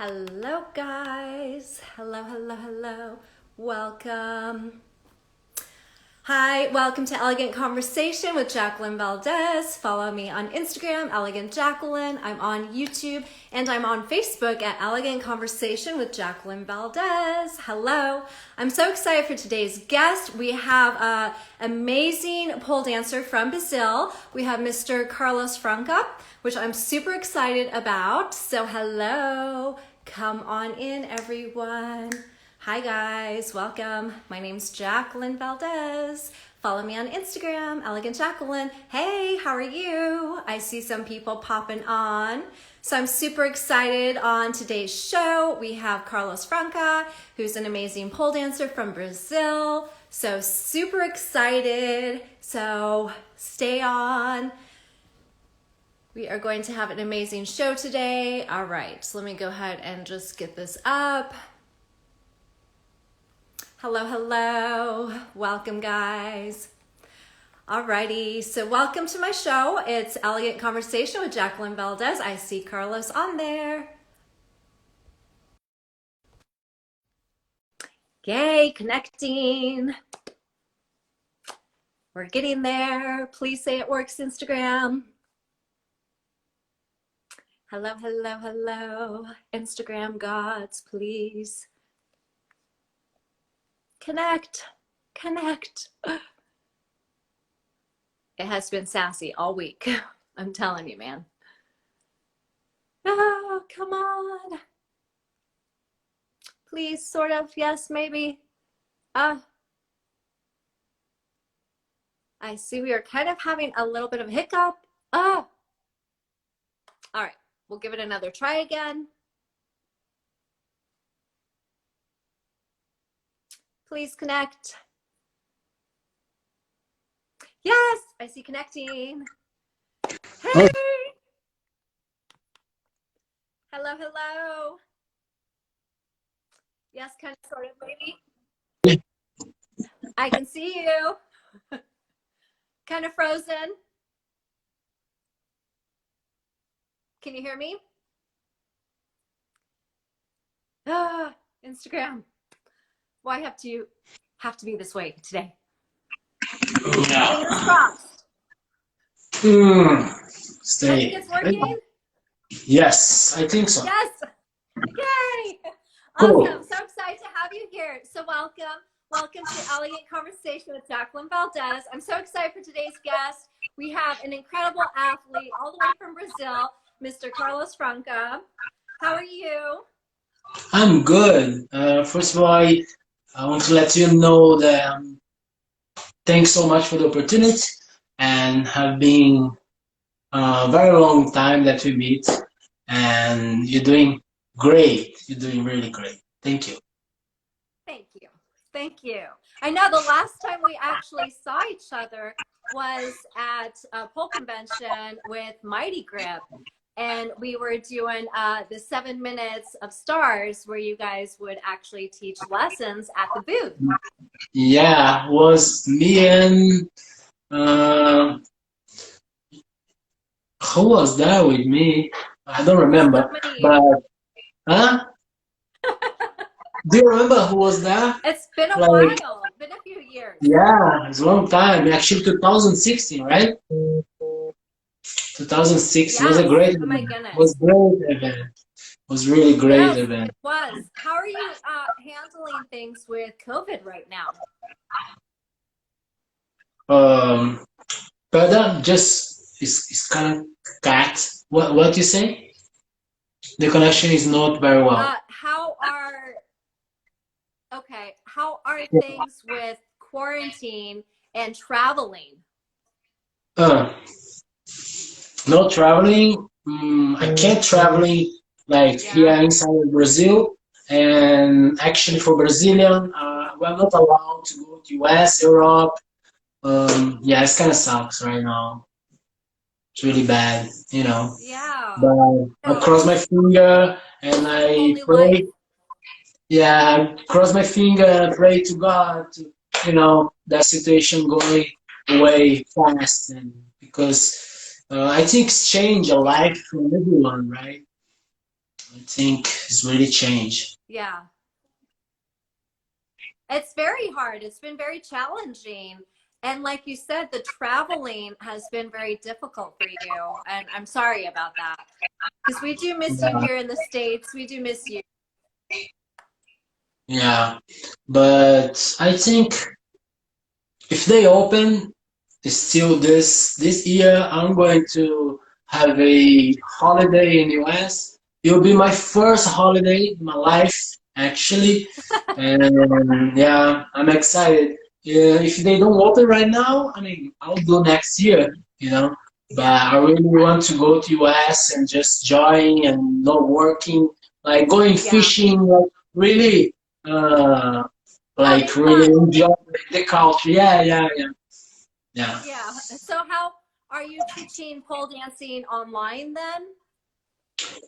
Hello guys, hello, welcome. Hi, welcome to Elegant Conversation with Jacqueline Valdez. Follow me on Instagram, Elegant Jacqueline. I'm on YouTube and I'm on Facebook at Elegant Conversation with Jacqueline Valdez. Hello, I'm so excited for today's guest. We have an amazing pole dancer from Brazil. We have Mr. Carlos Franca, which I'm super excited about. So hello, come on in everyone. Hi guys, welcome. My name's Jacqueline Valdez. Follow me on Instagram, Elegant Jacqueline. Hey, how are you? I see some people popping on. So I'm super excited on today's show. We have Carlos Franca, who's an amazing pole dancer from Brazil. So super excited. So stay on. We are going to have an amazing show today. All right, so let me go ahead and just get this up. Hello, welcome guys. Alrighty, so welcome to my show. It's Elegant Conversation with Jacqueline Valdez. I see Carlos on there. Yay, connecting. We're getting there. Please say it works, Instagram. Hello, Instagram gods, please. Connect. It has been sassy all week. I'm telling you, man. Oh, come on. Please, sort of, yes, maybe. I see we are kind of having a little bit of a hiccup. All right, we'll give it another try again. Please connect. Yes, I see connecting. Hey. Hello. Yes, kind of, sort of, maybe. I can see you. Kind of frozen. Can you hear me? Instagram. Why have to be this way today? Fingers crossed. Stay. I think it's working. Yes, I think so. Yes. Yay. Cool. Awesome. So excited to have you here. So welcome. Welcome to Elegant Conversation with Jacqueline Valdez. I'm so excited for today's guest. We have an incredible athlete all the way from Brazil, Mr. Carlos Franca. How are you? I'm good. First of all, I want to let you know that thanks so much for the opportunity, and have been a very long time that we meet, and you're doing great. You're doing really great. Thank you. Thank you. I know the last time we actually saw each other was at a pole convention with Mighty Grip. And we were doing the 7 minutes of stars where you guys would actually teach lessons at the booth. Yeah, was me and who was there with me? I don't remember. But do you remember who was there? It's been a while, been a few years. Yeah, it's a long time. Actually, 2016, right? 2006 was a great event. My goodness. It was a great event. It was really great event. It was. How are you handling things with COVID right now? But just it's kind of cut. What you say? The connection is not very well. How are things with quarantine and traveling? No traveling. I can't traveling like here inside Brazil, and actually for Brazilian, we're not allowed to go to US, Europe. Yeah, it's kind of sucks right now. It's really bad, you know. Yeah. But I cross my finger and I pray. Yeah, I cross my finger and pray to God to, that situation going away fast, and because I think it's changed a life for everyone, right? I think it's really changed. Yeah. It's very hard. It's been very challenging. And like you said, the traveling has been very difficult for you. And I'm sorry about that. Because we do miss you Yeah, here in the States. We do miss you. yeah. But I think if they open, it's still this year, I'm going to have a holiday in US. It'll be my first holiday in my life, actually, and yeah, I'm excited. Yeah, if they don't open right now, I mean, I'll go next year, you know. But Yeah. I really want to go to US and just join and not working, like going Yeah. fishing, uh, Having like really fun. enjoy the culture. Yeah, yeah, yeah. Yeah, Yeah. So how are you teaching pole dancing online then?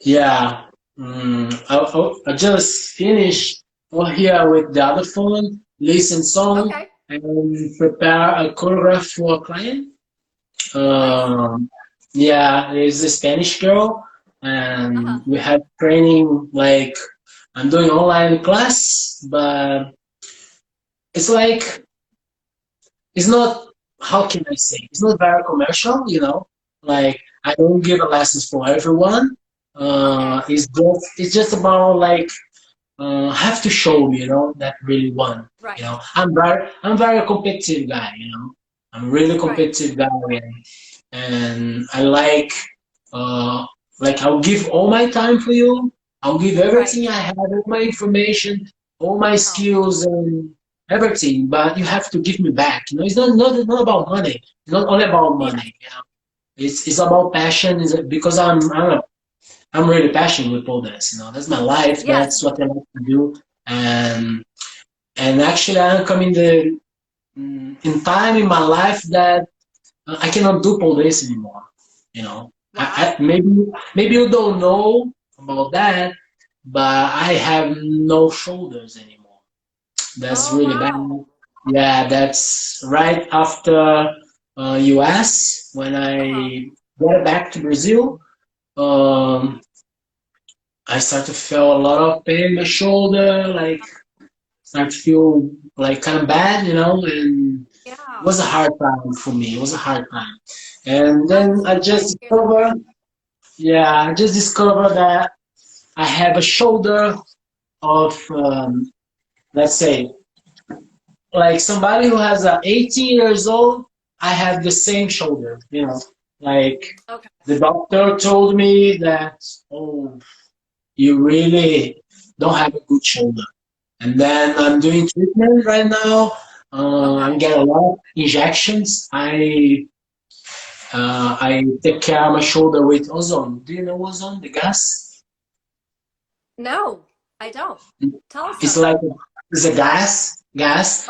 yeah. I just finished over here with the other phone, listen song, Okay. and prepare a choreograph for a client. Nice. Um, yeah, there's a Spanish girl, Uh-huh. and we have training like I'm doing online class, but it's like it's not, how can I say, it's not very commercial, you know. Like I don't give a lessons for everyone. Okay. It's just about like have to show me, you know, that really won. You Right. know, I'm very competitive guy, you know. I'm really Right. competitive guy, and I uh like I'll give all my time for you. I'll give Right. everything I have, all my information, all my Oh, skills and everything, but you have to give me back. You know, it's not about money. It's not only about yeah. money, you know. It's about passion, is because I'm really passionate with pole dance, you know. That's my life, Yes. that's what I like to do. And actually I'm coming the in time in my life that I cannot do pole dance anymore. You know, Wow. maybe you don't know about that, but I have no shoulders anymore. That's Oh, really bad. wow. Yeah, that's right after US when Uh-huh. I got back to Brazil. Um, I start to feel a lot of pain in my shoulder, like start to feel like kind of bad, you know, and it Yeah. was a hard time for me. It was a hard time. And I'm then so sorry to hear that. I just discovered that I have a shoulder of, let's say, like somebody who has 18 years old, I have the same shoulder, you know, like Okay. the doctor told me that, oh, you really don't have a good shoulder. And then I'm doing treatment right now. I'm Okay. getting a lot of injections. I take care of my shoulder with ozone. Do you know ozone, the gas? No, I don't. Tell us It's some. like it's a gas,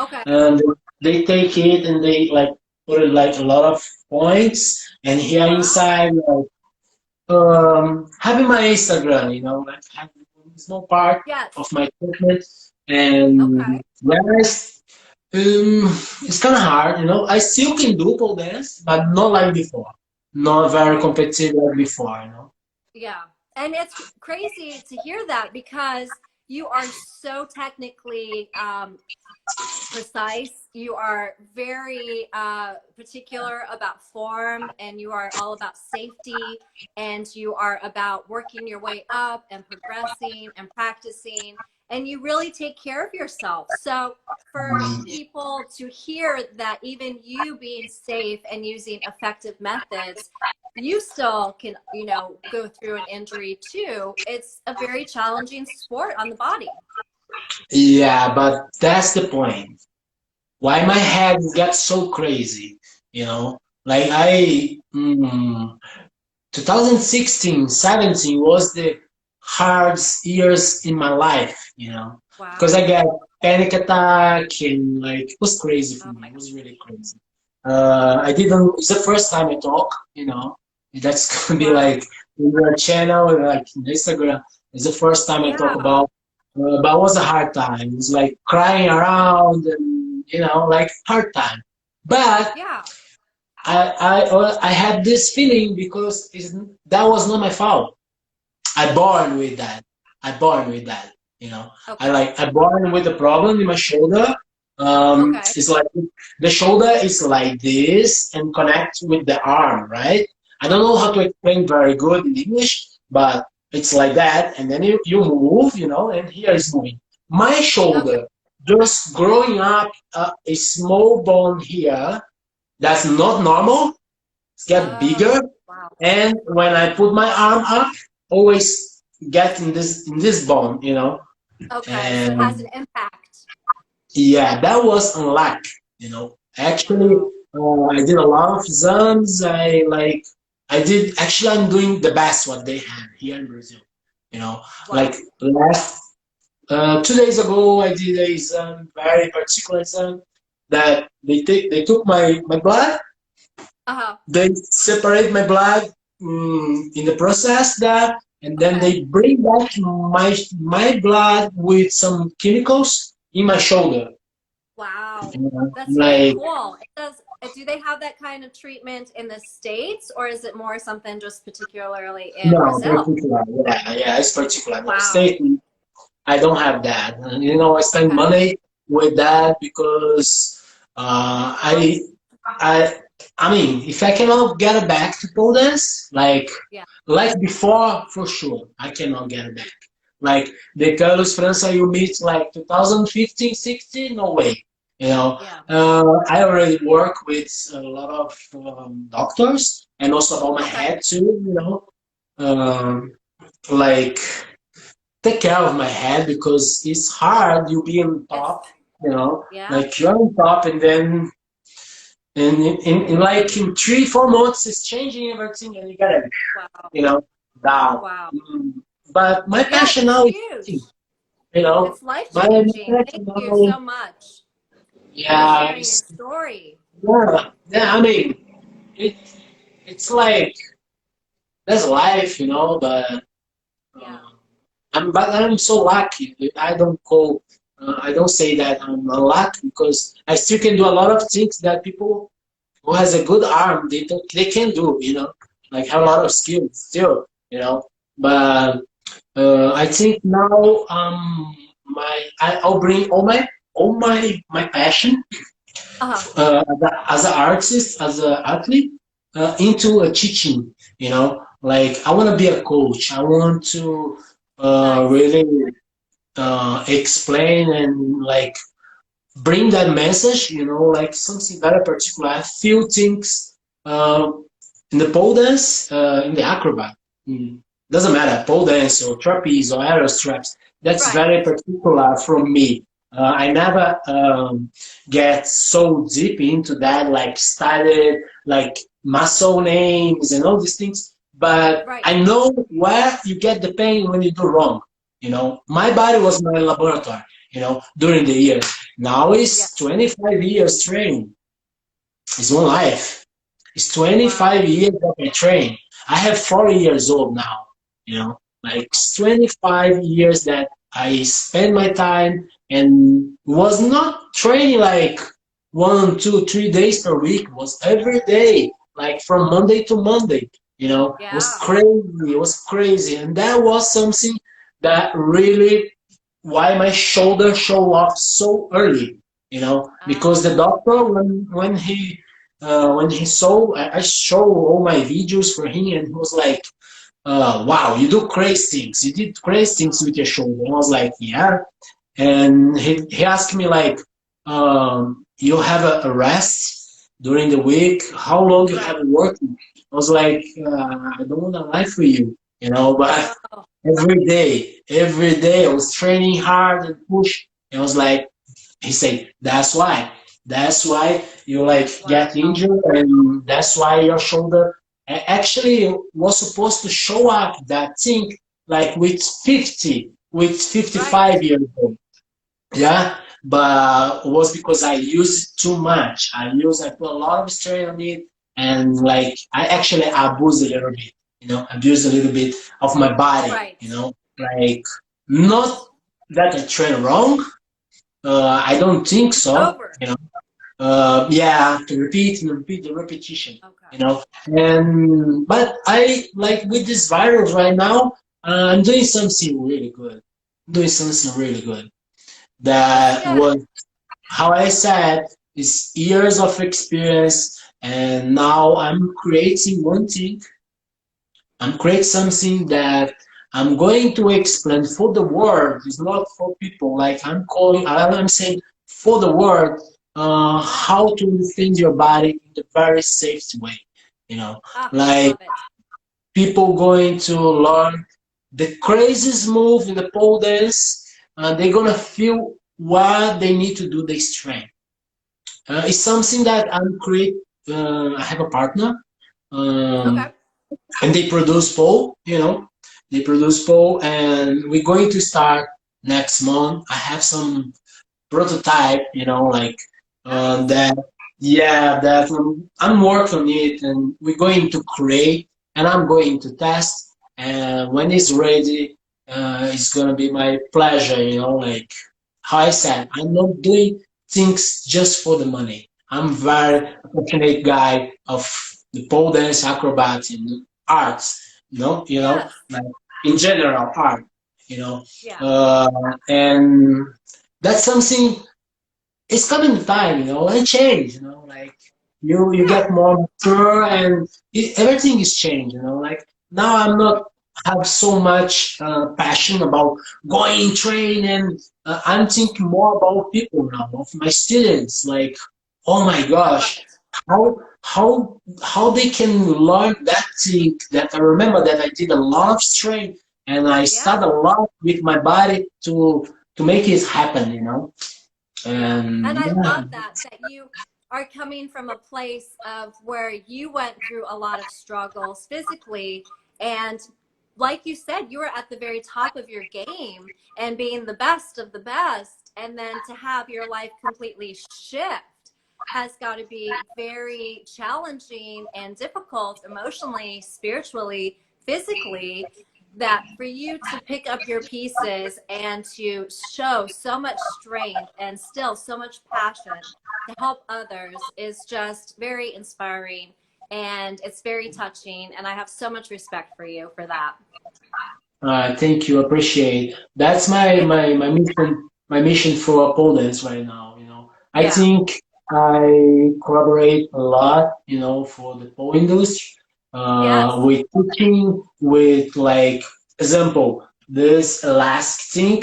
Okay. and they take it and they like put it like a lot of points. And here Wow. inside, like, having my Instagram, you know, like having a small part Yes. of my treatment. And Okay. yes, it's kind of hard, you know. I still can do pole dance, but not like before. Not very Right. competitive like before, you know. Yeah. And it's crazy to hear that because you are so technically precise. You are very particular about form, and you are all about safety, and you are about working your way up and progressing and practicing, and you really take care of yourself. So for people to hear that even you being safe and using effective methods, you still can, go through an injury too. It's a very challenging sport on the body. Yeah, but that's the point. Why my head gets so crazy, you know? Like 2016, 17 was the hardest years in my life, you know, because Wow. I got panic attack and like it was crazy for Oh me. my It God. was really crazy. I didn't. It's the first time I talk, you know. That's gonna be Wow. like in your channel or like in Instagram. It's the first time I talk Yeah. but it was a hard time. It was like crying around and like hard time. But Yeah. I had this feeling because that was not my fault. I born with that. I born with that. You know, Okay. I born with a problem in my shoulder. Okay. It's like the shoulder is like this and connect with the arm, right? I don't Right. know how to explain very good in English, but it's like that. And then you move, you know, and here is moving. My Okay. shoulder just growing up a small bone here that's not normal. It's get Oh, bigger, wow. and when I put my arm up, always get in this bone, you know. Okay. So it has an And impact. yeah, that was unluck, you know. Actually, Wow. I did a lot of exams. I did actually. I'm doing the best what they have here in Brazil, you know. Like Wow. last 2 days ago, I did a exam, very particular exam that they took my blood. Uh-huh. They separate my blood in the process there, and then Okay. they bring back my blood with some chemicals in my shoulder. Wow. That's very Like cool. It does, do they have that kind of treatment in the States, or is it more something just particularly in no Brazil? particular, yeah, yeah, it's particular. No Wow. state, I don't have that. And, you know, I spend Okay. money with that because uh, I I I mean, if I cannot get it back to pole dance, Yeah. like before, for sure, I cannot get it back. Like the Carlos Franca you meet like 2015, 16, no way. You know, Yeah. I already work with a lot of doctors and also about my Okay. head too. You know, um, like take care of my head because it's hard. You be on It's, top. You know, yeah. like you're on top and then and in like in 3 4 months it's changing everything and you gotta Wow. you know down. Wow. But my Yeah, passion it's now is huge. teaching, you know It's life my changing. passion Thank you now, so much for yeah, sharing your story. yeah, I mean it it's like that's life, you know, but Yeah. uh, I'm so lucky. I don't say that I'm unlucky because I still can do a lot of things that people who has a good arm they can do, you know, like have a Yeah. lot of skills still, you know. But I think now I'll bring all my passion Uh-huh. as an artist, as an athlete, into a teaching. You know, like I want to be a coach. I want to Nice. really explain and like bring that message. You know, like something very particular. I feel things in the pole dance, in the acrobat. Doesn't matter, pole dance or trapeze or aero straps. That's Right. very particular from me. I never get so deep into that, like studied like muscle names and all these things. But Right. I know where you get the pain when you do wrong. You know, my body was my laboratory. You know, during the years. Now Yeah. it's 25 years training. It's one life. It's Wow. 25 years of I train. I have 40 years old now, you know, like Wow. it's 25 years that I spend my time and was not training like 1 2 3 days per week. It was every day, like from Monday to Monday, you know, it was Yeah. crazy. It was crazy. And that was something that really why my shoulder show off so early, you know, because the Oh, doctor when he saw I show all my videos for him and he was like, wow, you do crazy things. You did crazy things oh, with your shoulder. And I was like, yeah. And he asked me like, you have a rest during the week? How long you right. have working? I was like, I don't want to lie for you, you know, but Oh, every day I was training hard and push. And I was like, he said, that's why you like get wow. injured, and that's why your shoulder actually was supposed to show up that thing like with Right. 55 years old. Yeah, but it was because I used it too much. I put a lot of strain on it, and like I actually abused a little bit, you know, abused a little bit of my body, you Right. know, like not that I train wrong. I don't think so, Over. you know. Yeah, to repeat and repeat the repetition, Okay. you know. And but I like with this virus right now. I'm doing something really good. Doing something really good. That's That good. was, how I said, is years of experience, and now I'm creating one thing. I'm creating something that I'm going to explain for the world. It's not for people. Like I'm saying for the world, how to defend your body in the very safe way. You know, Ah, I like love it. people going to learn the craziest move in the pole dance, and they're gonna feel what they need to do the strength. It's something that I'm create. I have a partner, Okay. and they produce pole. They produce pole, and we're going to start next month. I have some prototype, like Nice. that. Yeah, that I'm working on it, and we're going to create, and I'm going to test. And when it's ready, it's gonna be my pleasure. Like how I said, I'm not doing things just for the money. I'm very passionate guy of the pole dance, acrobat, and arts. Yes. Like in general art. You know, Yeah. uh, and that's something. It's coming time, and change, like you Yeah. get more mature, and everything is changed, like now I'm not have so much passion about going train, and I'm thinking more about people now, of my students, like, oh my I love gosh, it. how they can learn that thing, that I remember that I did a lot of strain, and I Yeah. started a lot with my body to make it happen, Yeah. and And I yeah, love that you are coming from a place of where you went through a lot of struggles physically, and like you said, you were at the very top of your game and being the best of the best, and then to have your life completely shift has got to be very challenging and difficult emotionally, spiritually, physically, that for you to pick up your pieces and to show so much strength and still so much passion to help others is just very inspiring, and it's very touching, and I have so much respect for you for that. thank you, appreciate. That's Yeah. my mission for Poland right now. I Yeah. think I collaborate a lot, for the pole industry, Yes. with teaching, with like example, this elastic thing,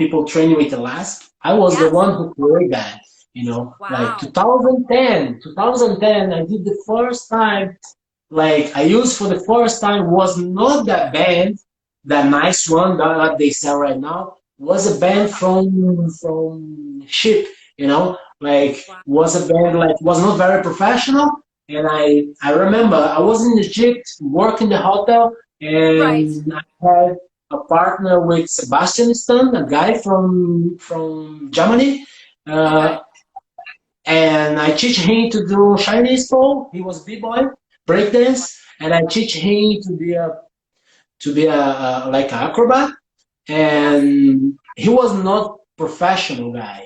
people training with elastic. I was the Yes. one who created that, like Wow. 2010, I did the first time, like I used for the first time, was not that band, that nice one that what they sell right now, was a band Yeah. from ship, like Wow. was a band, like was not very professional. And I remember I was in Egypt working the hotel, Right. and I had a partner with Sebastian Stan, a guy from Germany. Uh, Okay. and I teach him to do Chinese pole. He was b-boy, Wow. breakdance, and I teach him to be a like an acrobat. Yes. And he was not professional guy,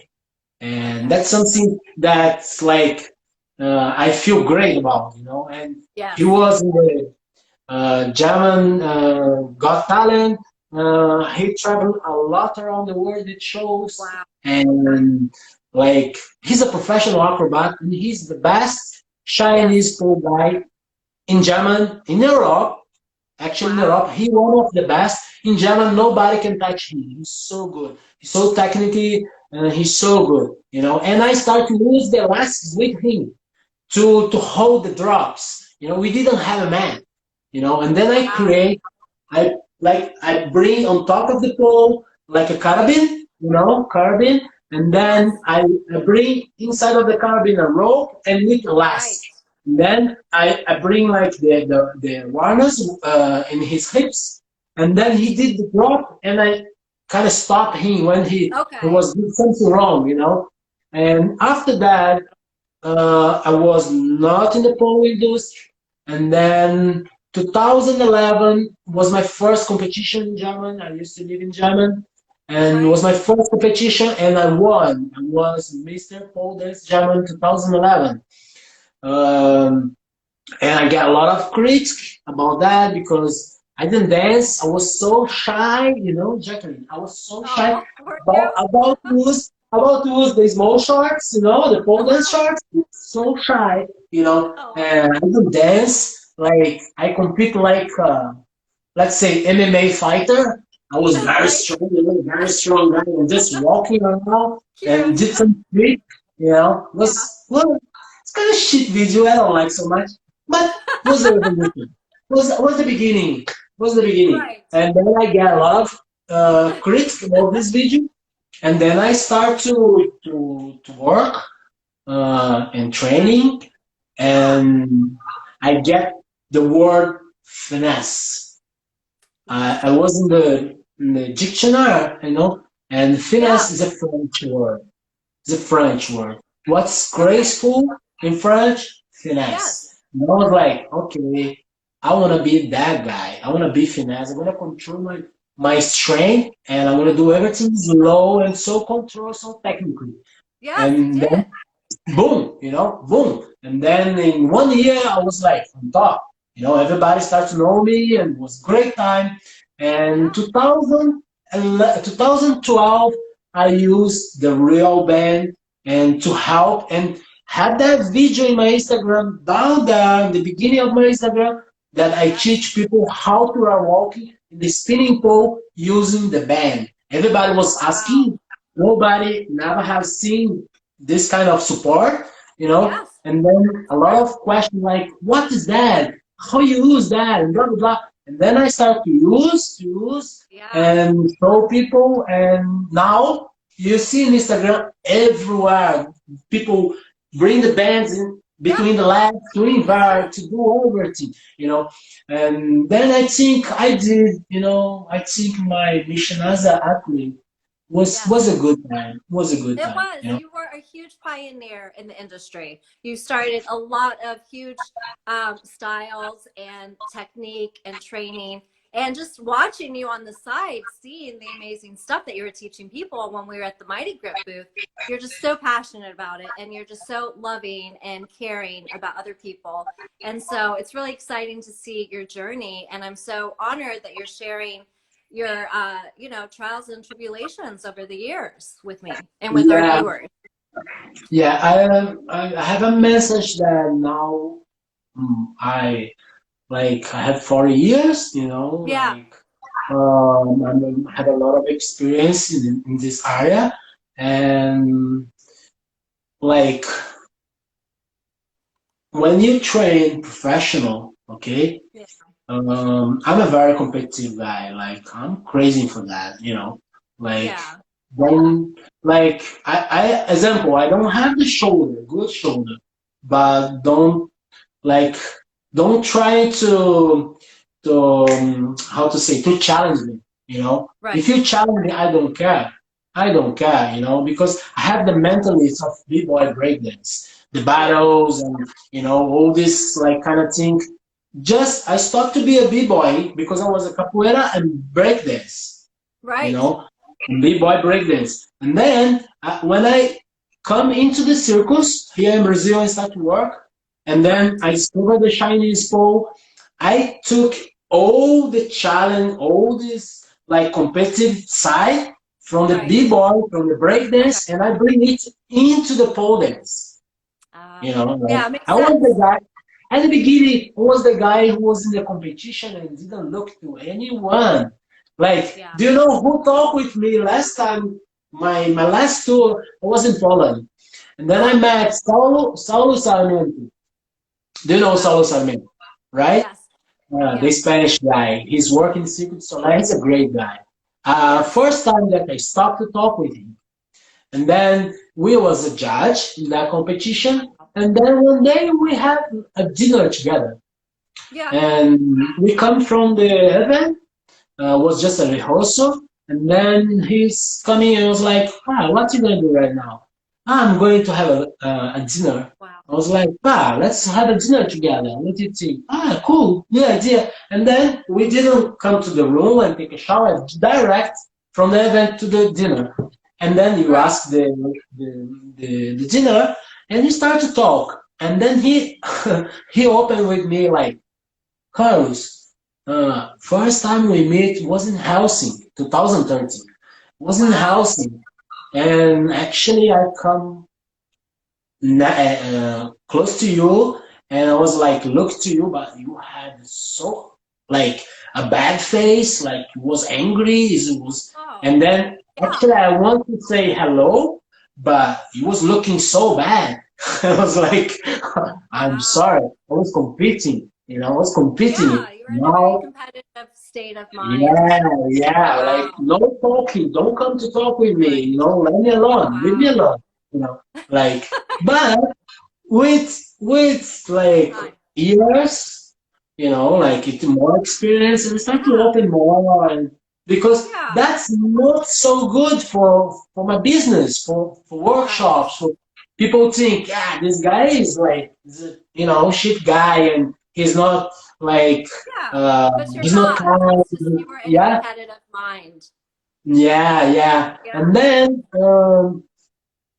and Okay. that's something that's like I feel great about, And he Yes. was in the German Got Talent. He traveled a lot around the world with shows, Wow. and like he's a professional acrobat, and he's the best Yes. Chinese pole guy in German, in Europe. Actually, in Wow. Europe, he one of the best in German. Nobody can touch him. He's so good. He's so technically, he's so good, And I Yes. start to use the elastics with him to hold the drops. We didn't have a man, and then Wow. I bring on top of the pole like a Right. carabin, carabin, and then Yes. I bring inside of the carabin a rope and with Right. elastic. Then I bring like the harness in his hips, and then Right. he did the drop, and I kind of stopped him when he Okay. was doing something wrong, And after that, I was not in the pole industry, and then 2011 was my first competition in German. I used to live in German, and it was Right. my first competition, and I won. I was Mr. Pole Dance German 2011. Um, and I get a lot of critics about that because I didn't dance. I was so shy, you know, Jacqueline. I was so shy Oh, were about you? to use the small shorts, you know, the pole dance shorts. So shy, you know, Oh, and I didn't dance. Like I compete like let's say MMA fighter. I was very right. strong, you know, very strong guy, and just walking around and Cute. did some trick, you know. Yeah. Was well, it's kind of shit video. I don't like so much, but was the revolution. Was the beginning. Was the beginning, Right. and then I get a lot of critics about this video, and then I start to work and Yeah. training, Yeah. and I get the word finesse. Yes. I was in the dictionary, you know, and Yeah. finesse is a French word. It's a French word. What's Okay. graceful in French? Yes. Finesse. And I was like, okay, I want to be that guy. I want to be finesse. I want to control my strength, and I want to do everything slow and so controlled, so technically. Yes, you And did. then boom, you know, boom. And then in 1 year, I was like on top. You know, everybody started to know me, and it was great time. And Yeah. 2012, I used the real band and to help and had that video in my Instagram down there in the beginning of my Instagram that I Yes. teach people how to are walking in the spinning pole using the band. Everybody was Wow. asking. Nobody never have seen this kind of support, you know, Yes. and then It's a lot of true. questions like, what is that? How you use that? And blah, blah, blah. And then I start to use Yeah. and show people. And now you see in Instagram everywhere, people bring the bands in Yep. between the legs to It's invert, true. to do everything, you know. And then I think I did, you know, I think my mission as an athlete was Yes. a good time. Was a good It time, was. you know. You were a huge pioneer in the industry. You started a lot of huge styles and technique and training. And just watching you on the side, seeing the amazing stuff that you were teaching people when we were at the Mighty Grip booth, you're just so passionate about it. And you're just so loving and caring about other people. And so it's really exciting to see your journey. And I'm so honored that you're sharing your trials and tribulations over the years with me and with our Yeah, viewers. yeah. I have a message that now I like I have 40 years, you know, Yeah. like I had a lot of experience in this area, and like when you train professional, okay, Yeah. I'm a very competitive guy. Like I'm crazy for that, you know. Like Yeah. when, like example, I don't have the shoulder, good shoulder, but like don't try to how to say to challenge me. You know, Right. if you challenge me, I don't care. I don't care, you know, because I have the mentality of b-boy breakdance, the Yeah. battles, and you know all this like kind of thing. Just I stopped to be a b-boy because I was a capoeira and breakdance, you Right. know, b-boy breakdance. And then when I come into the circus here in Brazil and start to work, and then Right. I discovered the Chinese pole, I took all the challenge, all this like competitive side from the Right. b-boy, from the Okay. breakdance, and I bring it into the pole dance. You know, like Yeah, it makes I was the sense. guy at the beginning. I was the guy who was in the competition and didn't look to anyone. Like, Yeah. do you know who talked with me last time? My last tour, I was in Poland, and then I Oh, met Saulo Sarmiento. Do you know wow. Saulo Sarmiento, right? Yes. The Yeah. Spanish guy. He's working Secret Solar. He's a great guy. Yes. First time that I stopped to talk with him, and then we was a judge in that competition. And then one day we had a dinner together. Yeah. And we come from the event, was just a rehearsal. And then he's coming and was like, what you gonna do right now? I'm going to have a dinner. Wow. I was like, let's have a dinner together. What do you think? Cool, good idea. And then we didn't come to the room and take a shower, direct from the event to the dinner. And then you Right. ask the dinner, and you start to talk. And then he he opened with me like, Carlos, First time we met was in Helsinki, 2013. Was in Wow. Helsinki, and actually I come close to you, and I was like, look to you, but you had so like a bad face, like you was angry, it was, Oh, and then yeah. actually I want to say hello, but you was looking so bad. I was like, I'm sorry, Wow. I was competing, I was competing. Yeah, you were in a very Now competitive state of mind. yeah, yeah, like Wow. no talking. Don't come to talk with me. Right. Let me alone. Leave me Wow. alone. Like, but with like Time. years, Yeah. like it more experience, and start to Yeah. open more, and because Yeah. that's not so good for my business, for Right. workshops. For people think, this guy is like, shit guy, and he's not like, Yeah. uh, But you're he's not not. kind. It's just you were in a Yeah, competitive mind. yeah, yeah. Yeah.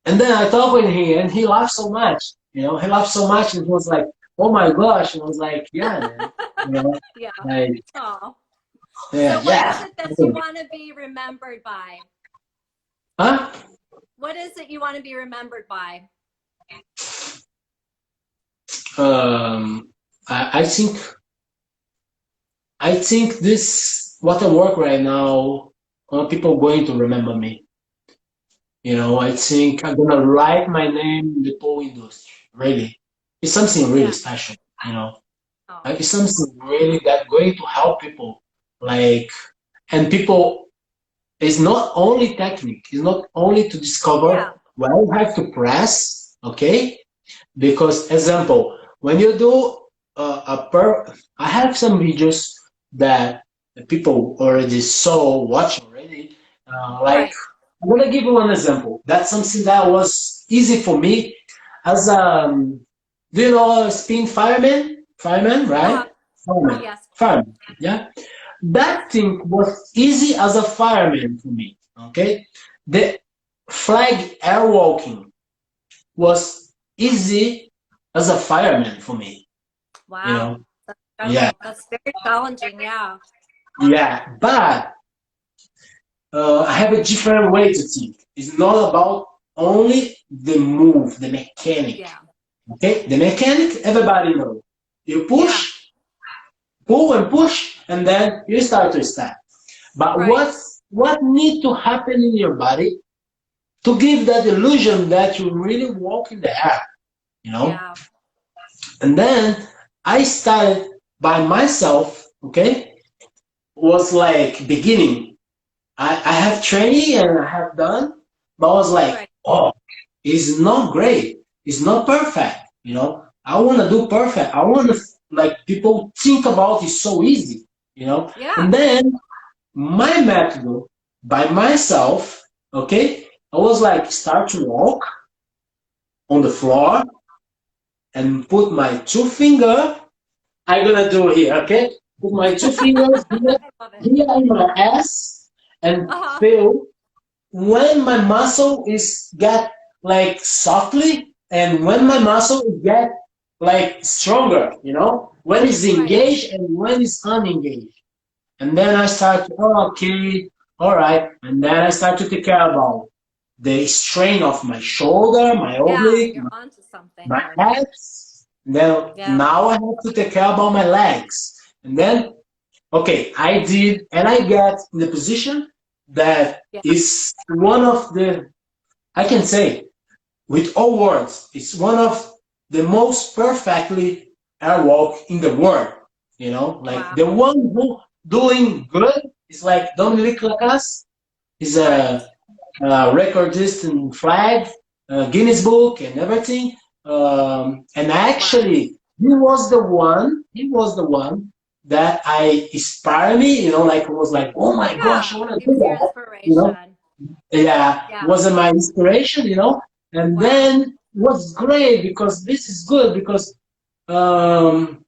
And then I talked with him, and he laughed so much. He laughed so much, and he was like, "Oh my gosh!" And I was like, "Yeah, man." You know, Yeah. like, Oh. yeah, So what is yeah. it that you want to be remembered by? Huh? What is it you want to be remembered by? Um, I think this what I work right now. People going to remember me. I think I'm gonna write my name in the toy industry. Really, it's something really Yeah. special. You know. Oh. It's something really that going to help people. Like, and people, it's not only technique, it's not only to discover Yeah. where you have to press, okay? Because, example, when you do I have some videos that the people already saw, watch already. Like, Right. I'm gonna give you one example. That's something that was easy for me as do you know spin fireman? Fireman, Uh-huh. right? Fireman. Yes. Fireman. Yeah. Yes. That thing was easy as a fireman for me. Okay. The flag airwalking was easy as a fireman for me. You Wow. know. Yeah. That's very challenging. Yeah. Yeah. But I have a different way to think. It's not about only the move, the mechanic. Yeah. Okay, the mechanic, everybody knows. You Yeah. push, pull and push, and then you start to step. But Right. what need to happen in your body to give that illusion that you really walk in the air, you know? Yeah. And then I started by myself, okay? Was like beginning. I have training and I have done, but I was like, Right. oh, it's not great. It's not perfect. I want to do perfect. I want to like people think about it so easy. Yeah. And then my method by myself, okay, I was like start to walk on the floor and put my two finger. I'm gonna do it here, okay? Put my two fingers here, I love it. here in my ass and Uh-huh. feel when my muscle is get like softly and when my Right. muscle get like stronger, when it's Right. engaged and when it's unengaged. And then I start to, oh, okay, all right. And then I start to take care about the strain of my shoulder, my Yeah. oblique, You're onto something my there. abs. Then Yeah. now I have to take care about my legs. And then, okay, I did, and I get in the position that Yeah. is one of the, I can say, with all words, it's one of the most perfectly airwalk in the world. Like the Wow. one who doing good is like Dominic Lacasse. He's Right. a recordist in flag, Guinness Book, and everything. And Wow. actually, he was the one. He was the one that I inspired me. Like was like, oh my gosh, Yeah. I want to He do was your that. You know, inspiration. yeah, Yeah. was my inspiration. And Wow. then was great because this is good because um,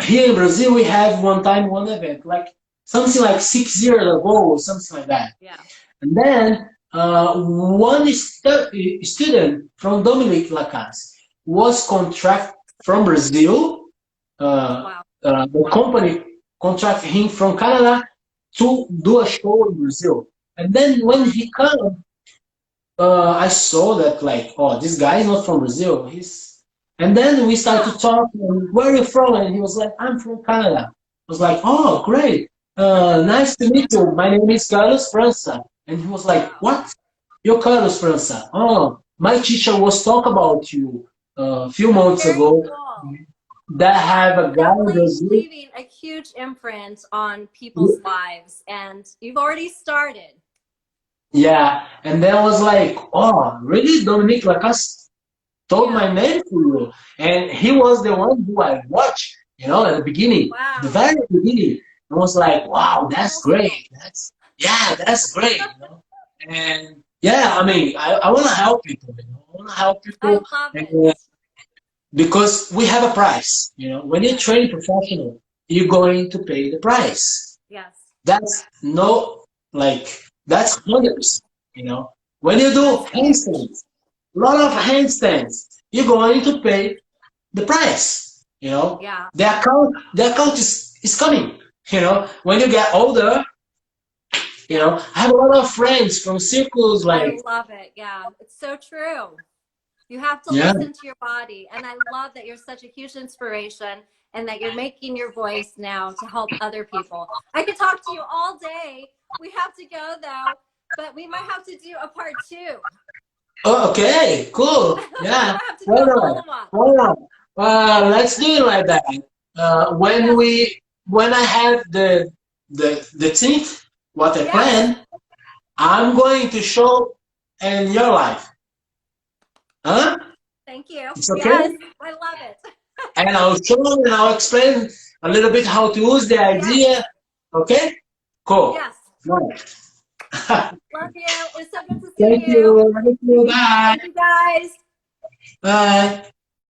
here in Brazil we have one event like something like 6 years ago or something like that. Yeah. And then one student from Dominic Lacasse was contract from Brazil. Wow. The company contract him from Canada to do a show in Brazil. And then when he come, I saw that like, oh, this guy is not from Brazil. He's, and then we started to talk. And, where are you from? And he was like, I'm from Canada. I was like, oh, great. Nice to meet you. My name is Carlos Franca. And he was like, what? You're Carlos Franca. Oh, my teacher was talk about you a few months Very ago. cool. That have a guy in Definitely Brazil. leaving a huge imprint on people's lives, and you've already started. Yeah, and then I was like, oh, really? Dominique Lacasse told my Yeah. name to you. And he was the one who I watched, at the beginning, the Wow. very beginning. I was like, wow, that's Cool. great. That's great. And yeah, I mean, I want to help people, I want to help I people. love And, it. because we have a price, when you Yes. train professional, you're going to pay the price. Yes. That's no, like, that's 100%, When you do That's huge. handstands, a lot of handstands, you're going to pay the price, Yeah. The account is coming, when you get older, Yeah. I have a lot of friends from circles I like, love it. Yeah. It's so true. You have to yeah, listen to your body. And I love that you're such a huge inspiration and that you're making your voice now to help other people. I could talk to you all day. We have to go though, but we might have to do a part 2. oh, okay, cool, We yeah, might have to do why a not? follow-up. Why not? Let's do it like that. When Yes. when I have the thing, what I Yes. plan, I'm going to show in your life. Huh? Thank you. It's okay? Yes. I love it. And I'll show and I'll explain a little bit how to use the Yes. idea. Okay? Cool. Yes. Nice. Love you. It's so good to see Thank you. you. Thank you. Bye. Thank you guys. Bye.